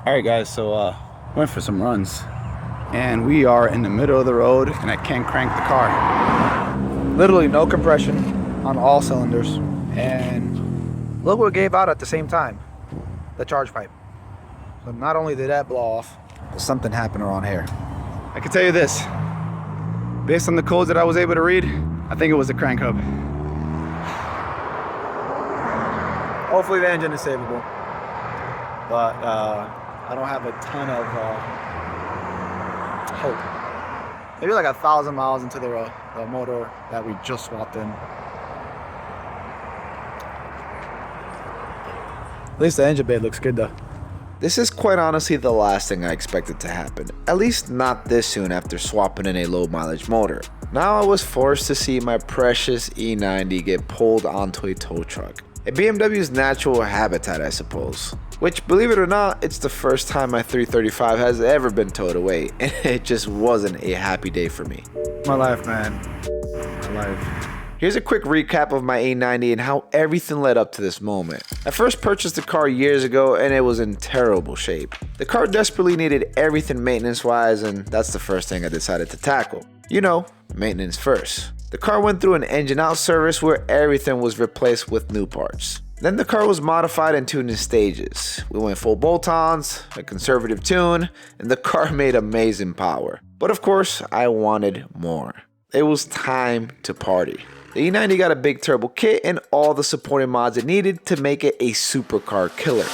Alright guys, so went for some runs and we are in the middle of the road and I can't crank the car. Literally no compression on all cylinders, and look what gave out at the same time. The charge pipe. So not only did that blow off, but something happened around here. I can tell you this, based on the codes that I was able to read, I think it was the crank hub. Hopefully the engine is savable, but I don't have a ton of hope. Maybe like 1,000 miles into the motor that we just swapped in. At least the engine bay looks good though. This is quite honestly the last thing I expected to happen, at least not this soon after swapping in a low mileage motor. Now I was forced to see my precious E90 get pulled onto a tow truck. A BMW's natural habitat, I suppose. Which, believe it or not, it's the first time my 335 has ever been towed away, and it just wasn't a happy day for me. My life, man. My life. Here's a quick recap of my E90 and how everything led up to this moment. I first purchased the car years ago and it was in terrible shape. The car desperately needed everything maintenance wise, and that's the first thing I decided to tackle. You know, maintenance first. The car went through an engine out service where everything was replaced with new parts. Then the car was modified and tuned in stages. We went full bolt-ons, a conservative tune, and the car made amazing power. But of course, I wanted more. It was time to party. The E90 got a big turbo kit and all the supporting mods it needed to make it a supercar killer.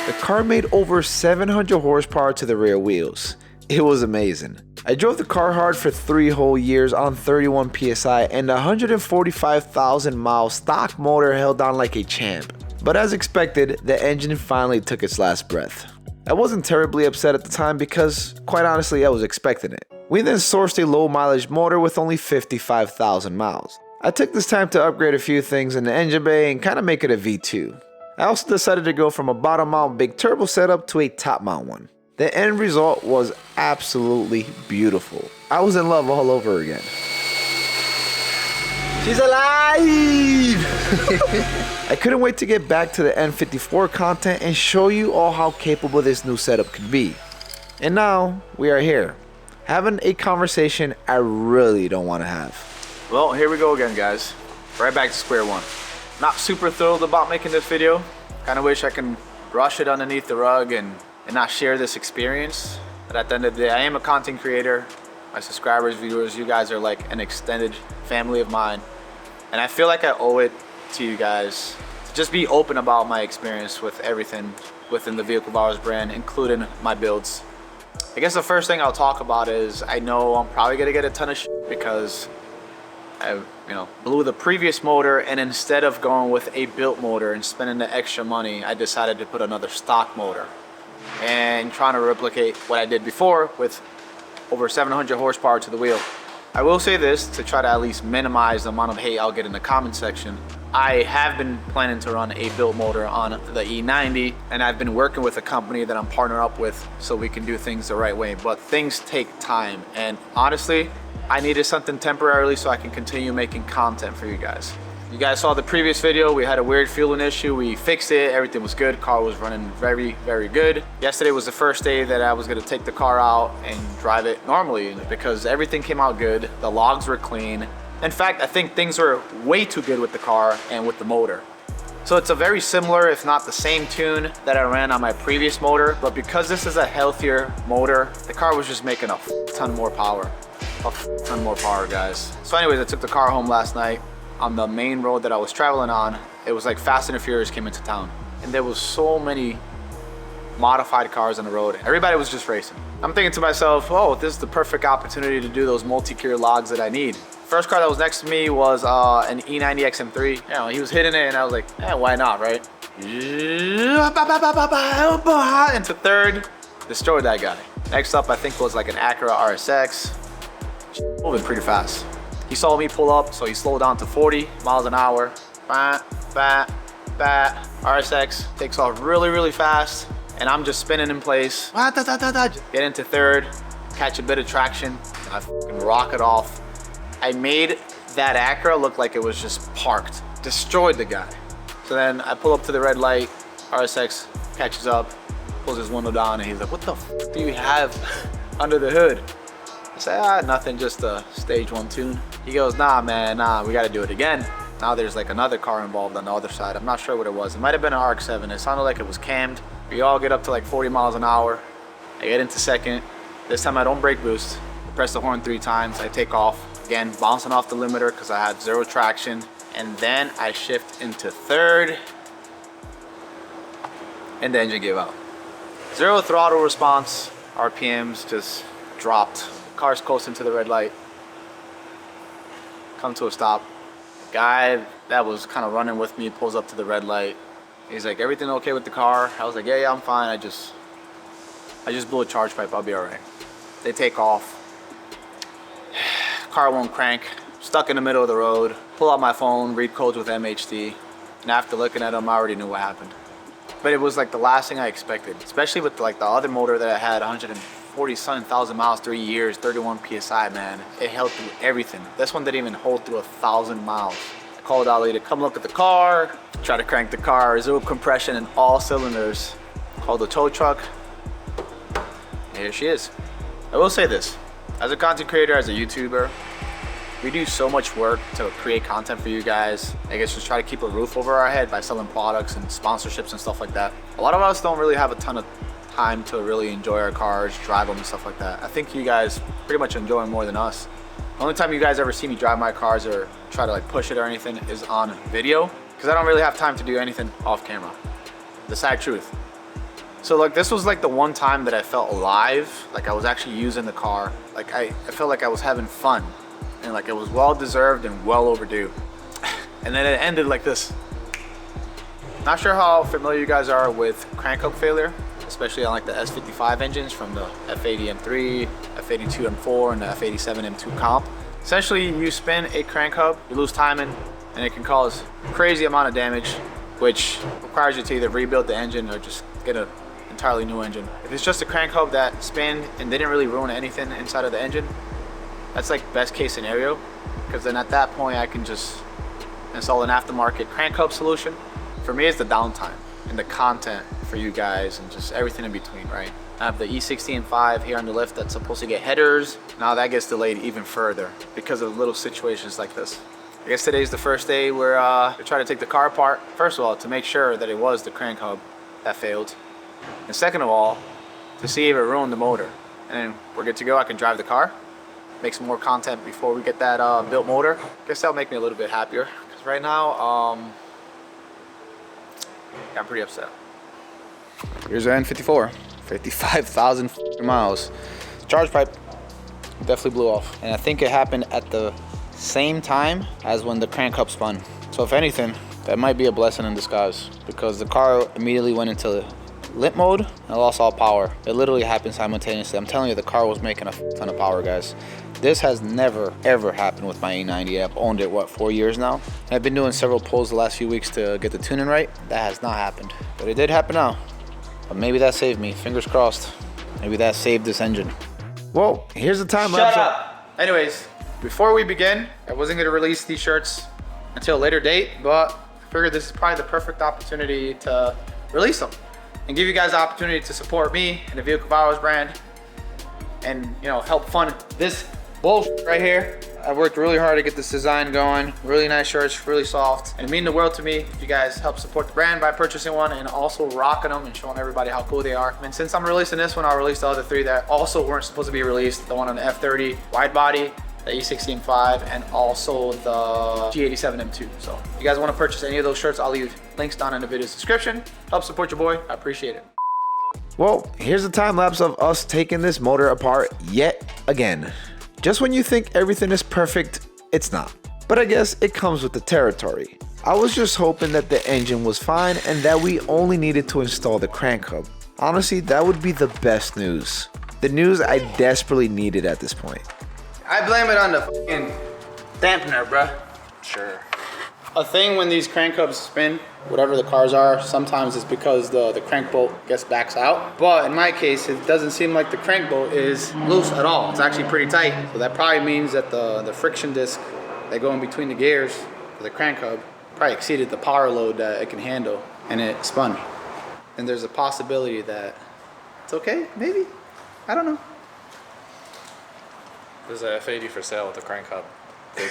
The car made over 700 horsepower to the rear wheels. It was amazing. I drove the car hard for 3 whole years on 31 PSI and 145,000 miles stock motor held on like a champ. But as expected, the engine finally took its last breath. I wasn't terribly upset at the time because, quite honestly, I was expecting it. We then sourced a low mileage motor with only 55,000 miles. I took this time to upgrade a few things in the engine bay and kind of make it a V2. I also decided to go from a bottom mount big turbo setup to a top mount one. The end result was absolutely beautiful. I was in love all over again. She's alive! I couldn't wait to get back to the N54 content and show you all how capable this new setup could be. And now, we are here, having a conversation I really don't want to have. Well, here we go again, guys. Right back to square one. Not super thrilled about making this video. Kind of wish I can brush it underneath the rug and not share this experience. But at the end of the day, I am a content creator. My subscribers, viewers, you guys are like an extended family of mine. And I feel like I owe it to you guys to just be open about my experience with everything within the Vehicle Bars brand, including my builds. I guess the first thing I'll talk about is I know I'm probably gonna get a ton of shit because I blew the previous motor, and instead of going with a built motor and spending the extra money, I decided to put another stock motor and trying to replicate what I did before with over 700 horsepower to the wheel. I will say this to try to at least minimize the amount of hate I'll get in the comment section. I have been planning to run a built motor on the E90, and I've been working with a company that I'm partnered up with so we can do things the right way, but things take time, and honestly, I needed something temporarily so I can continue making content for you guys. You guys saw the previous video, we had a weird fueling issue, we fixed it, everything was good, car was running very, very good. Yesterday was the first day that I was gonna take the car out and drive it normally because everything came out good, the logs were clean. In fact, I think things were way too good with the car and with the motor. So it's a very similar, if not the same tune that I ran on my previous motor, but because this is a healthier motor, the car was just making a ton more power. A ton more power, guys. So anyways, I took the car home last night. On the main road that I was traveling on, it was like Fast and Furious came into town. And there was so many modified cars on the road. Everybody was just racing. I'm thinking to myself, oh, this is the perfect opportunity to do those multi-cure logs that I need. First car that was next to me was an E90 XM3. You know, he was hitting it and I was like, why not, right? Into third, destroyed that guy. Next up, I think was like an Acura RSX. Moving pretty fast. He saw me pull up, so he slowed down to 40 miles an hour. RSX takes off really, really fast, and I'm just spinning in place. Get into third, catch a bit of traction, and I fucking rocket off. I made that Acura look like it was just parked. Destroyed the guy. So then I pull up to the red light, RSX catches up, pulls his window down, and he's like, what the f do you have under the hood? I say, nothing, just a stage 1 tune. He goes, nah, man, nah, we gotta do it again. Now there's like another car involved on the other side. I'm not sure what it was. It might have been an ARC-7. It sounded like it was cammed. We all get up to like 40 miles an hour. I get into second. This time I don't brake boost. I press the horn 3 times. I take off. Again, bouncing off the limiter because I had 0 traction. And then I shift into third. And the engine gave out. 0 throttle response. RPMs just dropped. Car's coasting to the red light. Come to a stop. Guy that was kind of running with me pulls up to the red light. He's like, everything okay with the car? I was like, yeah, I'm fine. I just blew a charge pipe. I'll be all right. They take off. Car won't crank. Stuck in the middle of the road. Pull out my phone, read codes with MHD. And after looking at them, I already knew what happened. But it was like the last thing I expected, especially with like the other motor that I had, 140-something thousand miles, 3 years, 31 PSI, man. It held through everything. This one didn't even hold through 1,000 miles. I called Ali to come look at the car, try to crank the car, 0 compression in all cylinders. Called the tow truck. And here she is. I will say this, as a content creator, as a YouTuber, we do so much work to create content for you guys. I guess just try to keep a roof over our head by selling products and sponsorships and stuff like that. A lot of us don't really have a ton of time to really enjoy our cars, drive them and stuff like that. I think you guys pretty much enjoy them more than us. The only time you guys ever see me drive my cars or try to like push it or anything is on video, because I don't really have time to do anything off camera. The sad truth. So like this was like the one time that I felt alive, like I was actually using the car. Like I felt like I was having fun. And like it was well deserved and well overdue. And then it ended like this. Not sure how familiar you guys are with crank hub failure, especially on like the S55 engines from the F80 M3, F82 M4, and the F87 M2 comp. Essentially, you spin a crank hub, you lose timing, and it can cause crazy amount of damage, which requires you to either rebuild the engine or just get an entirely new engine. If it's just a crank hub that spin and didn't really ruin anything inside of the engine, that's like best case scenario, because then at that point I can just install an aftermarket crank hub solution. For me, it's the downtime and the content for you guys and just everything in between, right? I have the E90 here on the lift that's supposed to get headers. Now that gets delayed even further because of little situations like this. I guess today's the first day where we try to take the car apart. First of all, to make sure that it was the crank hub that failed. And second of all, to see if it ruined the motor. And then we're good to go. I can drive the car, make some more content before we get that built motor. I guess that'll make me a little bit happier. Because right now, I'm pretty upset. Here's our N54, 55,000 miles. Charge pipe definitely blew off. And I think it happened at the same time as when the crank hub spun. So if anything, that might be a blessing in disguise, because the car immediately went into limp mode and lost all power. It literally happened simultaneously. I'm telling you, the car was making a ton of power, guys. This has never ever happened with my E90. I've owned it, what, 4 years now? I've been doing several pulls the last few weeks to get the tuning right. That has not happened, but it did happen now. But maybe that saved me, fingers crossed. Maybe that saved this engine. Well, here's the time Shut lapse. up. Anyways, before we begin, I wasn't gonna release these shirts until a later date, but I figured this is probably the perfect opportunity to release them and give you guys the opportunity to support me and the Vehicle Powers brand, and help fund this bullshit right here. I worked really hard to get this design going. Really nice shirts, really soft, and it means the world to me if you guys help support the brand by purchasing one and also rocking them and showing everybody how cool they are. And since I'm releasing this one, I'll release the other 3 that also weren't supposed to be released. The one on the F30 wide body, the E90 and also the G87 M2. So if you guys want to purchase any of those shirts, I'll leave links down in the video's description. Help support your boy, I appreciate it. Well, here's a time lapse of us taking this motor apart yet again. Just when you think everything is perfect, it's not. But I guess it comes with the territory. I was just hoping that the engine was fine and that we only needed to install the crank hub. Honestly, that would be the best news. The news I desperately needed at this point. I blame it on the fucking dampener, bruh. Sure. A thing when these crank hubs spin, whatever the cars are, sometimes it's because the crank bolt gets backs out. But in my case, it doesn't seem like the crank bolt is loose at all. It's actually pretty tight. So that probably means that the friction disc that go in between the gears for the crank hub probably exceeded the power load that it can handle, and it spun. and there's a possibility that it's okay, maybe. I don't know. There's a F80 for sale with a crank hub. You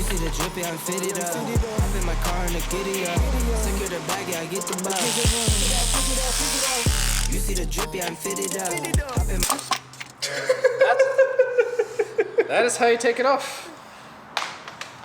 see the drippy, I'm fitted up. Hop in my car and the giddy up. Secure the bag, yeah, I get the bus. You see the drippy, I'm fitted up. Hop in my... That is how you take it off.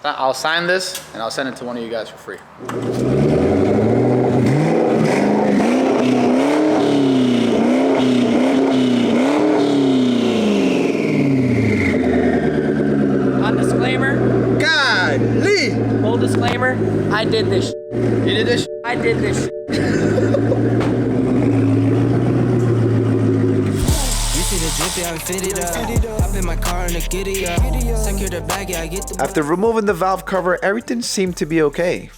I'll sign this and I'll send it to one of you guys for free. Disclaimer. Golly! Full disclaimer. I did this. You did this? I did this. You see the drippy, I'm fitted up. Hop in my car and the giddy up. Secure the bag, yeah, I get the... After removing the valve cover, everything seemed to be okay.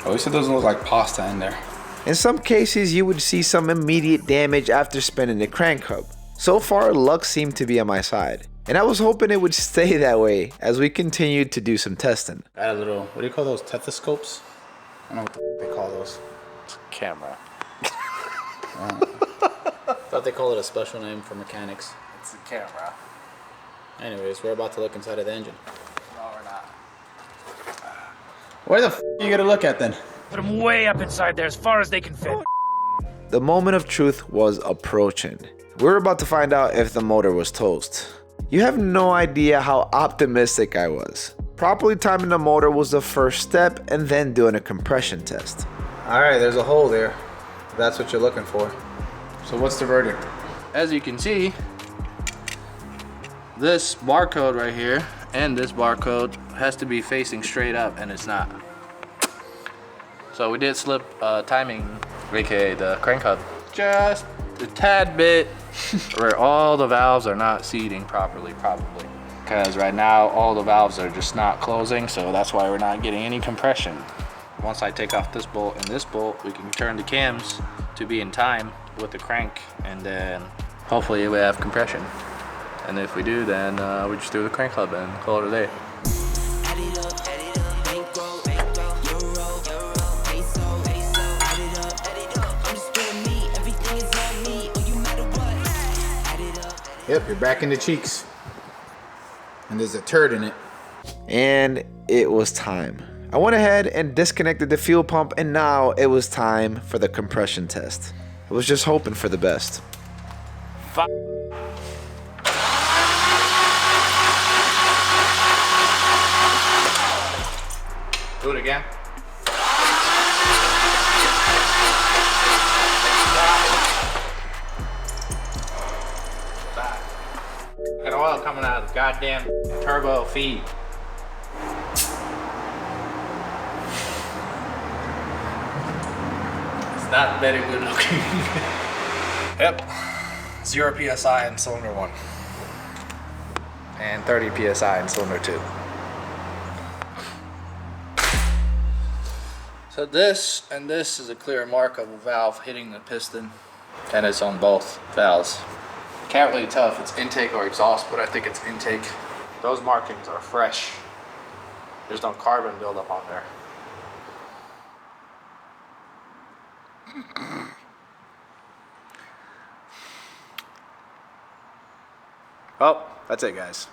At least it doesn't look like pasta in there. In some cases, you would see some immediate damage after spinning the crank hub. So far, luck seemed to be on my side, and I was hoping it would stay that way as we continued to do some testing. I had a little, what do you call those, stethoscopes? I don't know what they call those. Camera. Thought they call it a special name for mechanics. It's a camera. Anyways, we're about to look inside of the engine. No, we're not. Where the f are you gonna look at then? Put them way up inside there as far as they can fit. The moment of truth was approaching. We were about to find out if the motor was toast. You have no idea how optimistic I was. Properly timing the motor was the first step, and then doing a compression test. Alright, there's a hole there. If that's what you're looking for. So what's the verdict? As you can see, this barcode right here and this barcode has to be facing straight up, and it's not. So we did slip timing, aka the crank hub, just a tad bit where all the valves are not seating properly, probably. Because right now all the valves are just not closing, so that's why we're not getting any compression. Once I take off this bolt and this bolt, we can turn the cams to be in time with the crank, and then hopefully we have compression. And if we do, then we just do the crank hub and call it a day. Yep, you're back in the cheeks. And there's a turd in it. And it was time. I went ahead and disconnected the fuel pump, and now it was time for the compression test. I was just hoping for the best. Do it again. Got oil coming out of the goddamn turbo feed. It's not very good looking. Yep, 0 PSI in cylinder 1. And 30 PSI in cylinder 2. So this and this is a clear mark of a valve hitting the piston, and it's on both valves. Can't really tell if it's intake or exhaust, but I think it's intake. Those markings are fresh. There's no carbon buildup on there. Well, that's it, guys.